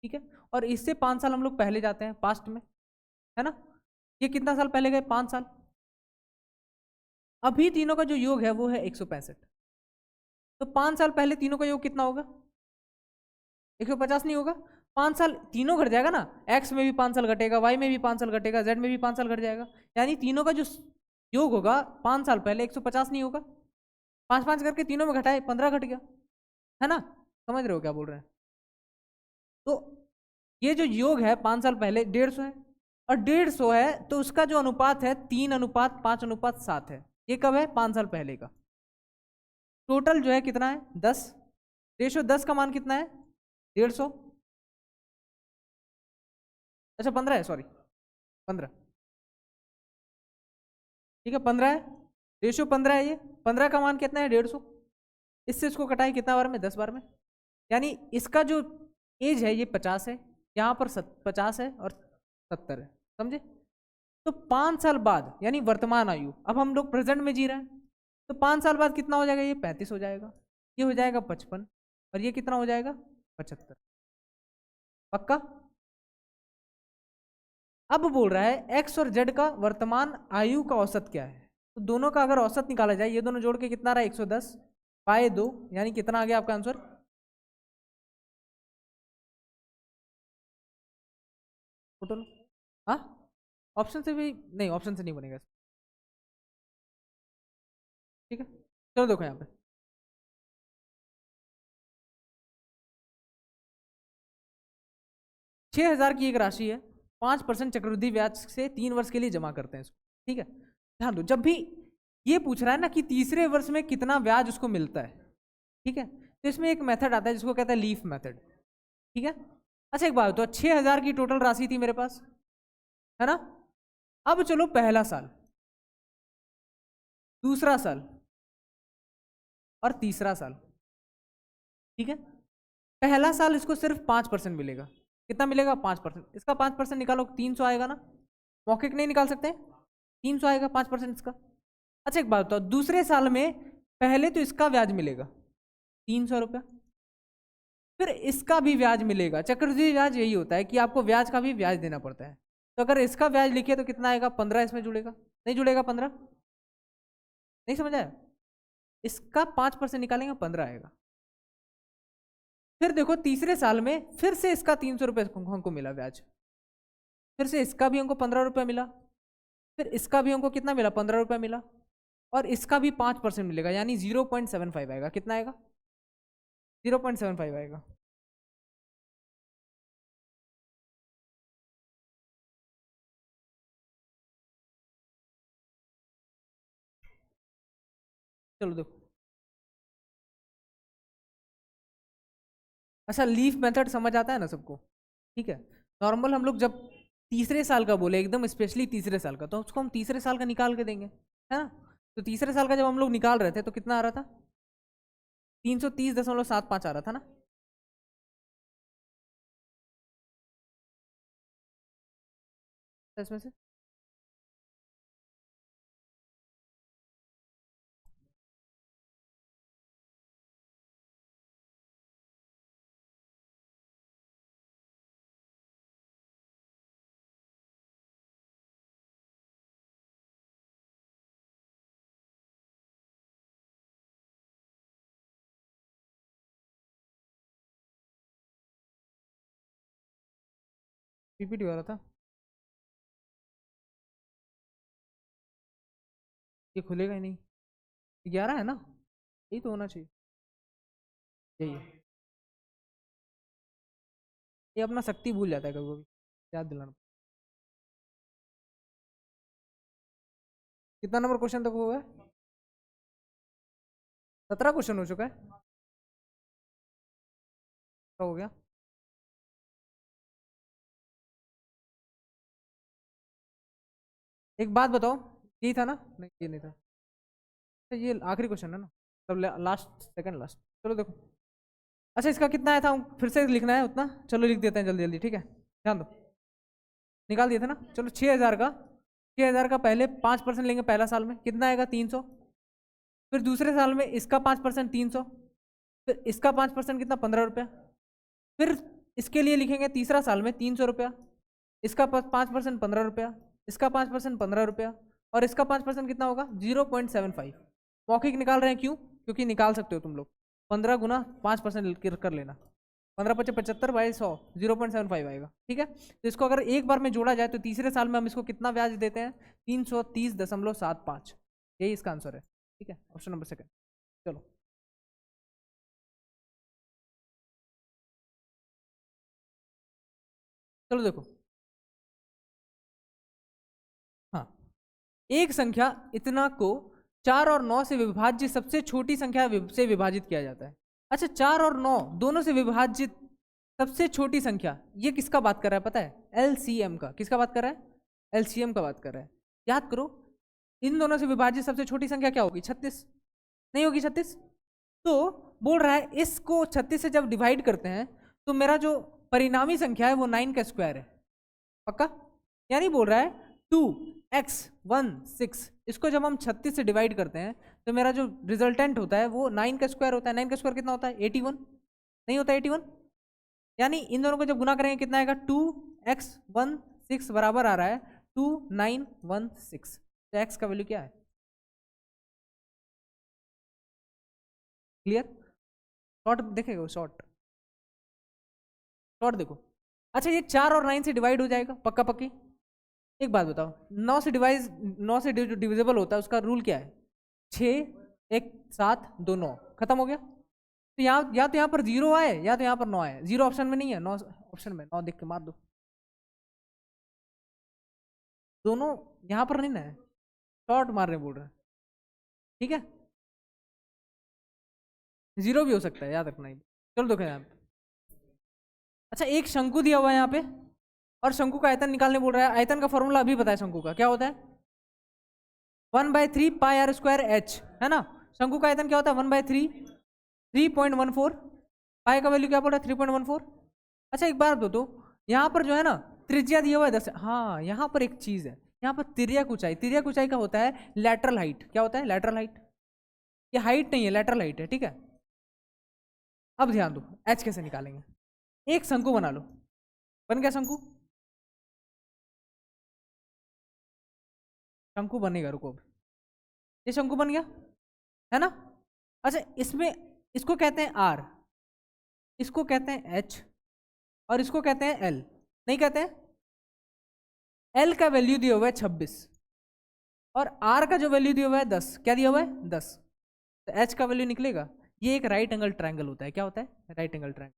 S1: ठीक है, और इससे 5 साल हम लोग पहले जाते हैं पास्ट में, है ना, ये कितना साल पहले गए 5 साल, अभी तीनों का जो योग है वो है 165, तो 5 साल पहले तीनों का योग कितना होगा 150 नहीं होगा, 5 साल तीनों घट जाएगा ना, एक्स में भी 5 साल घटेगा, वाई में भी 5 साल घटेगा, जेड में भी 5 साल घट जाएगा, यानी तीनों का जो योग होगा 5 साल पहले 150 नहीं होगा, 5 5 करके तीनों में घटाए 15 घट गया, है ना, समझ रहे हो क्या बोल रहे हैं, तो ये जो योग है 5 साल पहले 150 है, और 150 है तो उसका जो अनुपात है 3:5:7 है, ये कब है 5 साल पहले का, टोटल जो है कितना है 10, रेशो 10 का मान कितना है 150, अच्छा 15 है, सॉरी 15, ठीक है 15 है, रेशो 15 है, ये 15 का मान कितना है 150, इससे इसको कटाए कितना बार में 10 बार में, यानी इसका जो एज है ये 50 है, यहाँ पर 50 है और 70 है, समझे, तो 5 साल बाद यानी वर्तमान आयु, अब हम लोग प्रेजेंट में जी रहे हैं, तो 5 साल बाद कितना हो जाएगा ये 35 हो जाएगा, ये हो जाएगा 55, और ये कितना हो जाएगा 75, पक्का, अब बोल रहा है एक्स और जेड का वर्तमान आयु का औसत क्या है, तो दोनों का अगर औसत निकाला जाए, ये दोनों जोड़ के कितना रहा 110 बाय 2, यानी कितना आ गया आपका आंसर, टोटल, हाँ ऑप्शन से भी नहीं, ऑप्शन से नहीं बनेगा, ठीक है, चलो देखो यहाँ पे 6,000 की एक राशि है, 5% चक्रवृद्धि ब्याज से 3 वर्ष के लिए जमा करते हैं इसको, ठीक है। ध्यान दो, जब भी ये पूछ रहा है ना कि तीसरे वर्ष में कितना ब्याज उसको मिलता है, ठीक है, तो इसमें एक मेथड आता है जिसको कहता है लीफ मेथड, ठीक है। अच्छा एक बात, तो 6,000 की टोटल राशि थी मेरे पास, है ना। अब चलो पहला साल, दूसरा साल और तीसरा साल, ठीक है। पहला साल इसको सिर्फ 5% मिलेगा। कितना मिलेगा? 5%। इसका 5% निकालो, 300 आएगा ना। मौखिक नहीं निकाल सकते? 300 आएगा 5% इसका। अच्छा एक बात बताओ, दूसरे साल में पहले तो इसका ब्याज मिलेगा 300 रुपया, फिर इसका भी ब्याज मिलेगा। चक्रवृद्धि ब्याज यही होता है कि आपको ब्याज का भी ब्याज देना पड़ता है। तो अगर इसका ब्याज लिखे तो कितना आएगा? 15 इसमें जुड़ेगा, नहीं जुड़ेगा 15? नहीं समझ आया? इसका 5% निकालेंगे 15 आएगा। फिर देखो तीसरे साल में फिर से इसका 300 रुपये हमको मिला ब्याज, फिर से इसका भी हमको 15 रुपये मिला, फिर इसका भी हमको कितना मिला? 15 रुपये मिला, और इसका भी 5% मिलेगा, यानी 0.75 आएगा। कितना आएगा? 0.75 आएगा। चलो देखो, अच्छा लीफ मेथड समझ आता है ना सबको? ठीक है। नॉर्मल हम लोग जब तीसरे साल का बोले, एकदम स्पेशली तीसरे साल का, तो उसको हम तीसरे साल का निकाल के देंगे, है ना। तो तीसरे साल का जब हम लोग निकाल रहे थे तो कितना आ रहा था? 330.75 आ रहा था ना। इसमें से पीपीटी हो रहा था, ये खुलेगा ही नहीं। 11 है ना, यही तो होना चाहिए, यही है। ये अपना शक्ति भूल जाता है कभी कभी, याद दिलाना। कितना नंबर क्वेश्चन तक हुआ है? 17 क्वेश्चन हो चुका है, क्या हो गया? एक बात बताओ, यही था ना? नहीं ये नहीं था, तो ये आखिरी क्वेश्चन है ना, तब लास्ट, सेकंड लास्ट। चलो देखो, अच्छा इसका कितना आया था, फिर से लिखना है उतना, चलो लिख देते हैं जल्दी जल्दी, ठीक है। ध्यान दो, निकाल दिया था ना। चलो 6,000 का, 6,000 का पहले 5% लेंगे पहला साल में, कितना आएगा? 300। फिर दूसरे साल में इसका 5% 300, फिर इसका 5% कितना? 15 रुपया। फिर इसके लिए लिखेंगे तीसरा साल में 300 रुपया, इसका 5% 15 रुपया, इसका 5% 15 रुपया, और इसका 5% कितना होगा? 0.75। मौखिक निकाल रहे हैं क्यों? क्योंकि निकाल सकते हो तुम लोग, 15 गुना 5% कर लेना, 15×5 = 75/100, 0.75 आएगा, ठीक है। तो इसको अगर एक बार में जोड़ा जाए तो तीसरे साल में हम इसको कितना ब्याज देते हैं? 330.75। यही इसका आंसर है, ठीक है, ऑप्शन नंबर सेकंड। चलो चलो देखो, हाँ, एक संख्या इतना को 4 और 9 से विभाज्य सबसे छोटी संख्या से विभाजित किया जाता है। अच्छा 4 और 9 दोनों से विभाजित सबसे छोटी संख्या, ये किसका बात कर रहा है पता है? एलसीएम का। किसका बात कर रहा है? एलसीएम का बात कर रहा है। याद करो, इन दोनों से विभाजित सबसे छोटी संख्या क्या होगी? 36। नहीं होगी 36? तो बोल रहा है इसको 36 से जब डिवाइड करते हैं तो मेरा जो परिणामी संख्या है वो 9 का स्क्वायर है। पक्का? यानी बोल रहा है 2x16, इसको जब हम 36 से डिवाइड करते हैं तो मेरा जो रिजल्टेंट होता है वो 9 का स्क्वायर होता है। 9 का स्क्वायर कितना होता है? 81। नहीं होता 81? यानी इन दोनों को जब गुना करेंगे कितना आएगा? 2x16 बराबर आ रहा है 2916। तो x का वैल्यू क्या है? क्लियर? शॉर्ट देखेगा, शॉर्ट शॉर्ट देखो। अच्छा ये 4 और 9 से डिवाइड हो जाएगा, पक्का पक्की। एक बात बताओ, 9 से जो डिविजिबल होता है उसका रूल क्या है? 6 1 7 2 9, खत्म हो गया। तो यहाँ या तो यहाँ पर 0 आए या तो यहाँ पर 9 आए। 0 ऑप्शन में नहीं है, 9 ऑप्शन में, 9 देख के मार दो। दोनों यहाँ पर नहीं ना है, शॉर्ट मारने बोल रहे हैं, ठीक है। 0 भी हो सकता है, याद रखना ही। चलो देखो यहाँ पे, अच्छा एक शंकु दिया हुआ है यहाँ पे और शंकु का आयतन निकालने बोल रहा है। आयतन का फॉर्मूला अभी बताया शंकु का, क्या होता है 1/3 पाई आर स्क्वायर एच, है ना। शंकु का आयतन क्या होता है 1/3 3.14, पाई का वैल्यू क्या बोल रहा है 3.14। अच्छा एक बात दो, यहाँ पर जो है ना त्रिज्या दिया हुआ है 10। हाँ यहाँ पर एक चीज है, यहाँ पर तिर्यक ऊंचाई, तिर्यक ऊंचाई का होता है लैटरल हाइट। क्या होता है लैटरल हाइट, ये हाइट नहीं है लैटरल हाइट है, ठीक है। अब ध्यान दो एच कैसे निकालेंगे, एक शंकु बना लो, बन गया शंकु, शंकु बनेगा, रुको अब ये शंकु बन गया, है ना। अच्छा इसमें इसको कहते हैं आर, इसको कहते हैं एच और इसको कहते हैं एल, नहीं कहते हैं। एल का वैल्यू दिया हुआ है 26 और आर का जो वैल्यू दिया हुआ है 10, क्या दिया हुआ है 10, तो एच का वैल्यू निकलेगा। ये एक राइट एंगल ट्रायंगल होता है, क्या होता है राइट एंगल ट्रायंगल।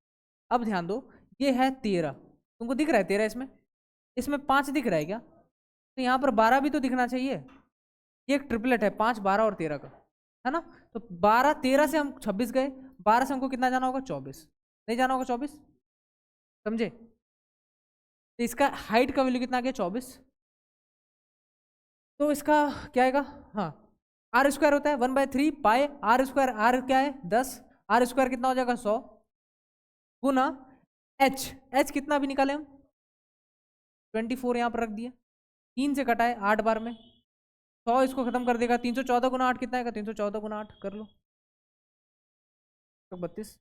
S1: अब ध्यान दो ये है 13, तुमको दिख रहा है 13, इसमें इसमें 5 दिख रहा है क्या, तो यहाँ पर 12 भी तो दिखना चाहिए। ये एक ट्रिपलेट है 5 12 और 13 का, है ना। तो 12 13 से हम 26 गए, 12 से हमको कितना जाना होगा 24, नहीं जाना होगा 24, समझे। तो इसका हाइट का वैल्यू कितना आ गया 24, तो इसका क्या आएगा, हाँ आर स्क्वायर होता है 1/3 पाई आर स्क्वायर, आर क्या है 10, आर स्क्वायर कितना हो जाएगा 100 गुना एच, एच कितना भी निकाले हम 24 यहाँ पर रख दिया, 3 से कटा है 8 बार में 100 इसको खत्म कर देगा। 314 गुना 8 कितना आएगा, 314 गुना 8 कर लो तो 32,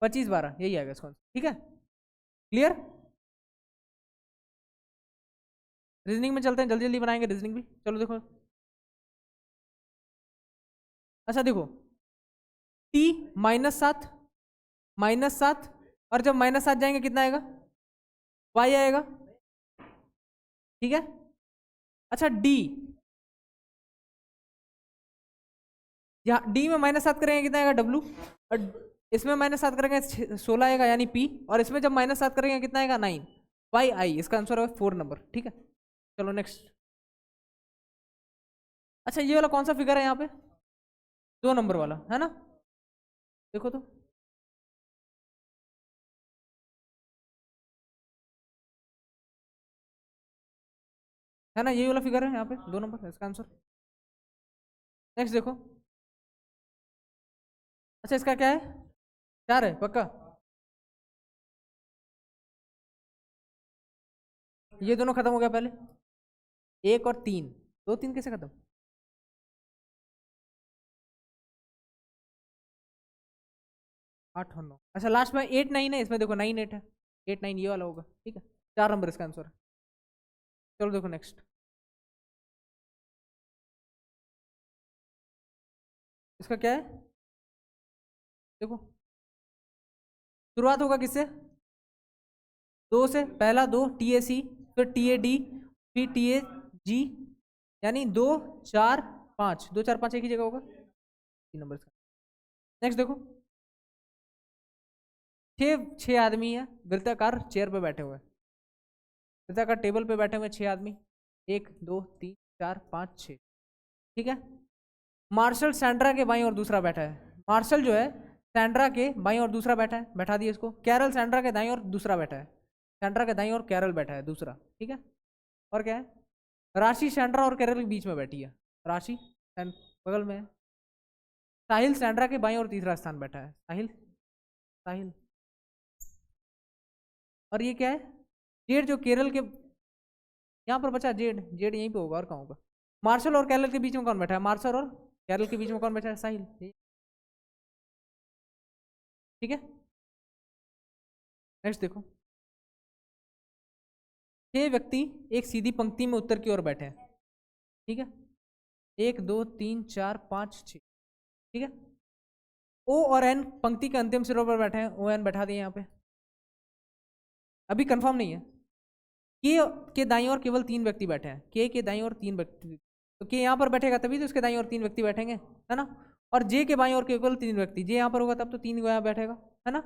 S1: 25 12 यही आएगा इसका, ठीक है क्लियर। रीजनिंग में चलते हैं, जल्दी जल्दी बनाएंगे रीजनिंग भी, चलो देखो। अच्छा देखो t -7 -7 और जब -7 जाएंगे कितना आएगा y आएगा, ठीक है। अच्छा d, यहाँ d में -7 करेंगे कितना आएगा w, और इसमें -7 करेंगे 16 आएगा यानी p, और इसमें जब -7 करेंगे कितना आएगा 9, y i, इसका आंसर है 4 नंबर, ठीक है। चलो नेक्स्ट। अच्छा ये वाला कौन सा फिगर है यहाँ पे, 2 नंबर वाला, है ना, देखो तो है ना, यही वाला फिगर है यहाँ पे 2 नंबर, इसका आंसर। नेक्स्ट देखो, अच्छा इसका क्या है 4 है पक्का, ये दोनों खत्म हो गया पहले, 1 और 3, 2 3 कैसे खत्म, 8 और 9, अच्छा लास्ट में 8 9 है, इसमें देखो 9 8 है, 8 9 ये वाला होगा, ठीक है 4 नंबर इसका आंसर है। चलो देखो नेक्स्ट, इसका क्या है देखो, शुरुआत होगा किससे, 2 से, पहला 2 TAC, फिर TAD, फिर TAG, यानी 2 4 5, 2 4 5 एक ही जगह होगा, 3 नंबर इसका। नेक्स्ट देखो 6 आदमी है वृत्ताकार चेयर पे बैठे हुए, वृत्ताकार टेबल पे बैठे हुए 6 आदमी, 1 2 3 4 5 6, ठीक है। मार्शल सैंड्रा के बाईं और दूसरा बैठा है, मार्शल जो है सैंड्रा के बाईं और दूसरा बैठा है, बैठा दिया इसको। कैरल सैंड्रा के दाईं और दूसरा बैठा है, सैंड्रा के दाईं और कैरल बैठा है दूसरा, ठीक है। और क्या है, राशि सैंड्रा और कैरल के बीच में बैठी है, राशि बगल में है। साहिल सैंड्रा के बाईं और तीसरा स्थान बैठा है, साहिल साहिल। और ये क्या है, जेड जो केरल के यहाँ पर बचा, जेड जेड यहीं पे होगा और कहाँ होगा। मार्शल और कैरल के बीच में कौन बैठा है, मार्शल और कैरल के बीच में कौन बैठा है, साहिल, ठीक है। नेक्स्ट देखो 6 व्यक्ति एक सीधी पंक्ति में उत्तर की ओर बैठे हैं, ठीक है, 1 2 3 4 5 6, ठीक है। ओ और एन पंक्ति के अंतिम सिरों पर बैठे हैं, ओ एन बैठा दिए यहाँ पे, अभी कंफर्म नहीं है। के दाईं ओर केवल 3 व्यक्ति बैठे हैं, के दाईं ओर 3 व्यक्ति, तो के यहाँ पर बैठेगा तभी तो इसके दाईं ओर 3 व्यक्ति बैठेंगे, है ना। और जे के बाईं ओर केवल 3 व्यक्ति, जे यहाँ पर होगा तब तो 3 यहाँ बैठेगा, है ना।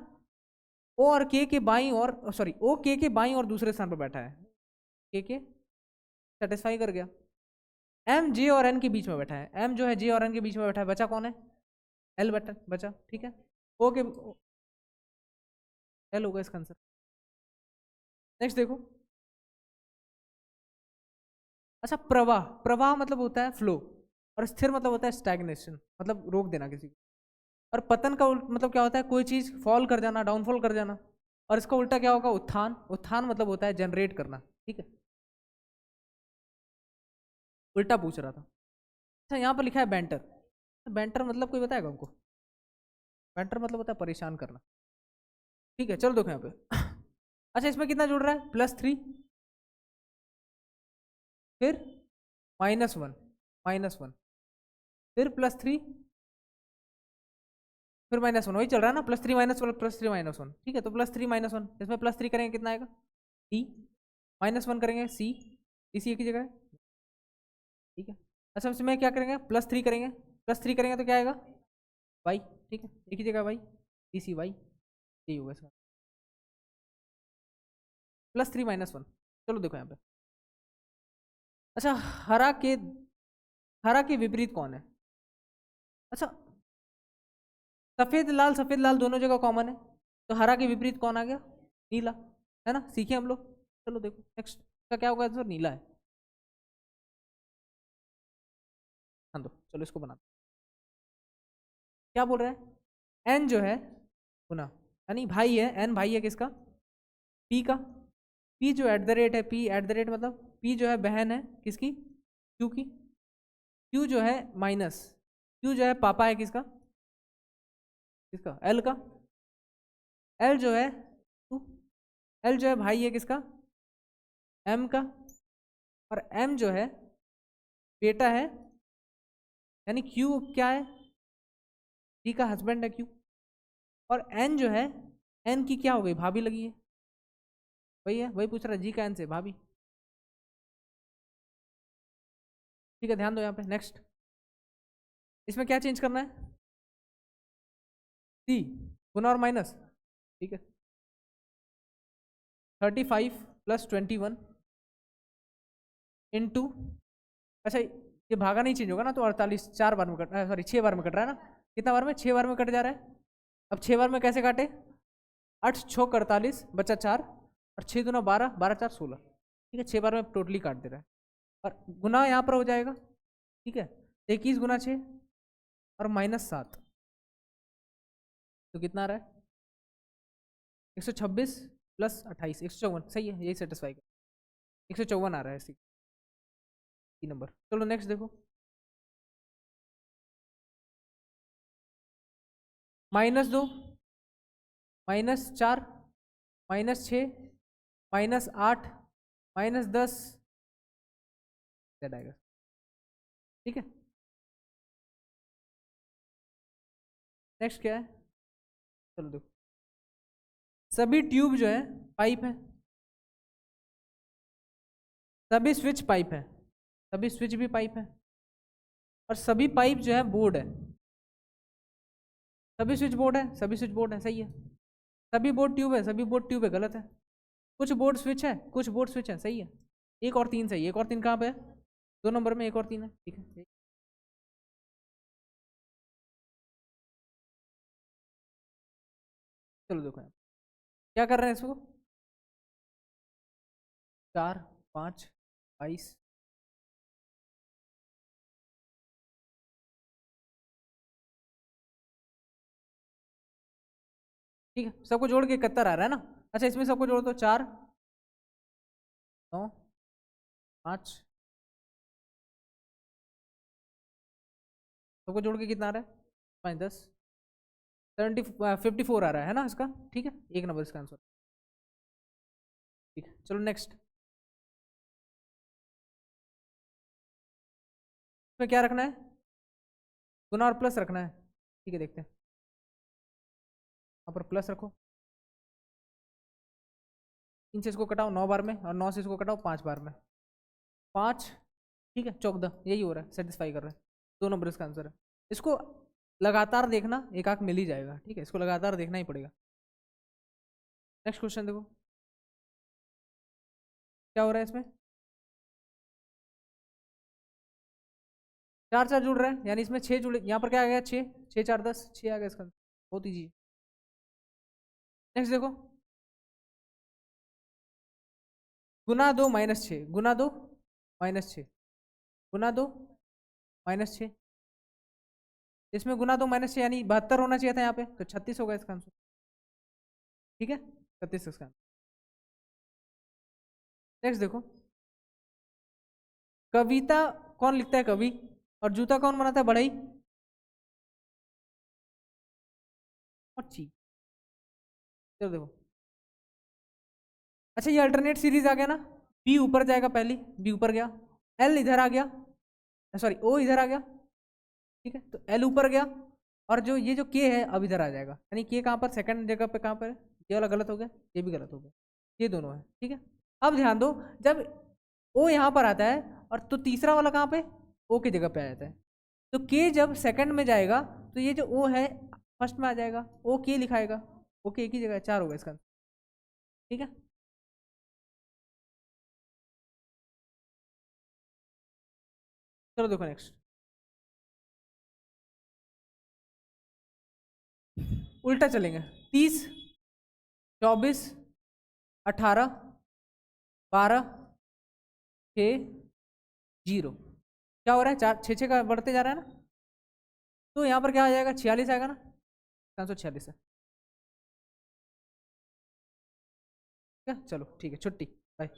S1: ओ और के के बाईं और सॉरी ओ के बाईं और दूसरे स्थान पर बैठा है, के सेटिस्फाई कर गया। एम जे और एन के बीच में बैठा है, एम जो है जे और एन के बीच में बैठा है, बचा कौन है, एल बचा, ठीक है। ओ के एल होगा इसका आंसर। नेक्स्ट देखो, अच्छा प्रवाह, प्रवाह मतलब होता है फ्लो, और स्थिर मतलब होता है स्टैग्नेशन, मतलब रोक देना किसी को। और पतन का मतलब क्या होता है, कोई चीज फॉल कर जाना, डाउनफॉल कर जाना। और इसका उल्टा क्या होगा, उत्थान, उत्थान मतलब होता है जनरेट करना, ठीक है। उल्टा पूछ रहा था। अच्छा यहाँ पर लिखा है बैंटर, बैंटर मतलब कोई बताएगा हमको, बैंटर मतलब होता है परेशान करना, ठीक है। चलो देखो यहाँ पे अच्छा इसमें कितना जुड़ रहा है, +3 फिर -1 फिर +3 फिर -1, वही चल रहा है ना, +3 -1 +3 -1, ठीक है। तो +3 -1, इसमें +3 करेंगे कितना आएगा, टी, -1 करेंगे सी, इसी एक ही जगह है, ठीक है। अच्छा इसमें क्या करेंगे, +3 करेंगे, +3 करेंगे तो क्या आएगा, वाई, ठीक है, एक ही जगह वाई, टी सी वाई, यही होगा इसका, +3 -1। चलो देखो यहाँ पे, अच्छा हरा के विपरीत कौन है। अच्छा सफेद लाल दोनों जगह कॉमन है, तो हरा के विपरीत कौन आ गया, नीला, है ना, सीखे हम लोग। चलो देखो नेक्स्ट का क्या होगा आंसर, नीला है। हाँ दो, चलो इसको बना, क्या बोल रहा है, एन जो है गुना, यानी भाई है, एन भाई है किसका, पी का, पी जो एट द रेट है, पी एट द रेट मतलब पी जो है बहन है किसकी, क्यू की, क्यू जो है माइनस, क्यू जो है पापा है किसका, किसका, एल का, एल जो है टू, एल जो है भाई है किसका, एम का, और एम जो है बेटा है, यानी क्यू क्या है, डी का हस्बैंड है क्यू। और एन जो है, एन की क्या हो गई, भाभी लगी है, वही है, वही पूछ रहा है जी का एन से भाभी, ठीक है। ध्यान दो यहाँ पे, नेक्स्ट इसमें क्या चेंज करना है, सी, गुना और माइनस, ठीक है। 35 + 21 इंटू, अच्छा ये भागा नहीं चेंज होगा ना, तो 48 4 बार में कट, सॉरी 6 बार में कट रहा है ना, कितना बार में, 6 बार में कट जा रहा है। अब 6 बार में कैसे काटे, 8 6 48 बचा 4, और 6 दूना 12, 12 4 16, ठीक है। 6 बार में टोटली काट दे रहा है, और गुना यहाँ पर हो जाएगा, ठीक है। 21 गुना 6 और -7, तो कितना आ रहा है, 126 + 28 154, सही है, यही सेटिस्फाई कर, 154 आ रहा है सी नंबर। चलो नेक्स्ट देखो, -2 -4 -6 -8 -10 आएगा, ठीक है। नेक्स्ट क्या है, चलो देखो, सभी ट्यूब जो है पाइप है, सभी स्विच पाइप है, सभी स्विच भी पाइप है, और सभी पाइप जो है बोर्ड है, सभी स्विच बोर्ड है, सभी स्विच बोर्ड है, सही है। सभी बोर्ड ट्यूब है, सभी बोर्ड ट्यूब है, गलत है। कुछ बोर्ड स्विच है, कुछ बोर्ड स्विच है, सही है। 1 और 3 सही है, 1 और 3 कहाँ पे है, 2 नंबर में 1 और 3 है, ठीक है। चलो देखो यहाँ क्या कर रहे हैं इसको, 4 5 22, ठीक है। सबको जोड़ के 71 आ रहा है ना। अच्छा इसमें सबको जोड़ दो, 4 9 5, सबको जोड़ के कितना आ रहा है, 5 10 54 आ रहा है ना इसका, ठीक है। 1 नंबर इसका आंसर, ठीक है। चलो नेक्स्ट, इसमें क्या रखना है, गुना और प्लस रखना है, ठीक है। देखते हैं, यहाँ पर प्लस रखो, 3 से इसको कटाओ 9 बार में, और 9 से इसको कटाओ 5 बार में, 5 ठीक है, 14 यही हो रहा है, सेटिस्फाई कर रहा है। 2 नंबर इसका आंसर है। इसको लगातार देखना, एक आंख मिल ही जाएगा, ठीक है, इसको लगातार देखना ही पड़ेगा। नेक्स्ट क्वेश्चन देखो क्या हो रहा है इसमें। 4 4 जुड़ रहा है, यानी इसमें 6 जुड़े, यहाँ पर क्या आ गया 6, 6 4 10, 6 आ गया इसका, बहुत ईजी। नेक्स्ट देखो, गुना 2 -6, गुना 2 -6, गुना 2 -6, इसमें गुना 2 -6 यानी 72 होना चाहिए था यहाँ पे, तो 36 होगा इसका आंसर। ठीक है, 36 इसका। नेक्स्ट देखो, कविता कौन लिखता है, कवि, और जूता कौन बनाता है, बढ़ई। अच्छी, चलो देखो, अच्छा ये अल्टरनेट सीरीज आ गया ना, बी ऊपर जाएगा, पहली बी ऊपर गया, एल इधर आ गया, सॉरी ओ इधर आ गया, ठीक है, तो एल ऊपर गया, और जो ये जो के है अब इधर आ जाएगा, यानी के कहाँ पर, सेकंड जगह पे कहाँ पर है, ये वाला गलत हो गया, ये भी गलत हो गया, ये दोनों है, ठीक है। अब ध्यान दो, जब ओ यहाँ पर आता है और तो तीसरा वाला कहाँ पे, ओ की जगह पे आ जाता है, तो के जब सेकंड में जाएगा तो ये जो ओ है फर्स्ट में आ जाएगा, ओ के लिखाएगा, ओ के एक ही जगह, 4 होगा इसका, ठीक है। चलो देखो नेक्स्ट, उल्टा चलेंगे, 30 24 18 12 6 0, क्या हो रहा है, 4 6 6 का बढ़ते जा रहा है ना, तो यहाँ पर क्या आ जाएगा, 46 आएगा ना, 546 है, ठीक है, चलो ठीक है, छुट्टी, बाय।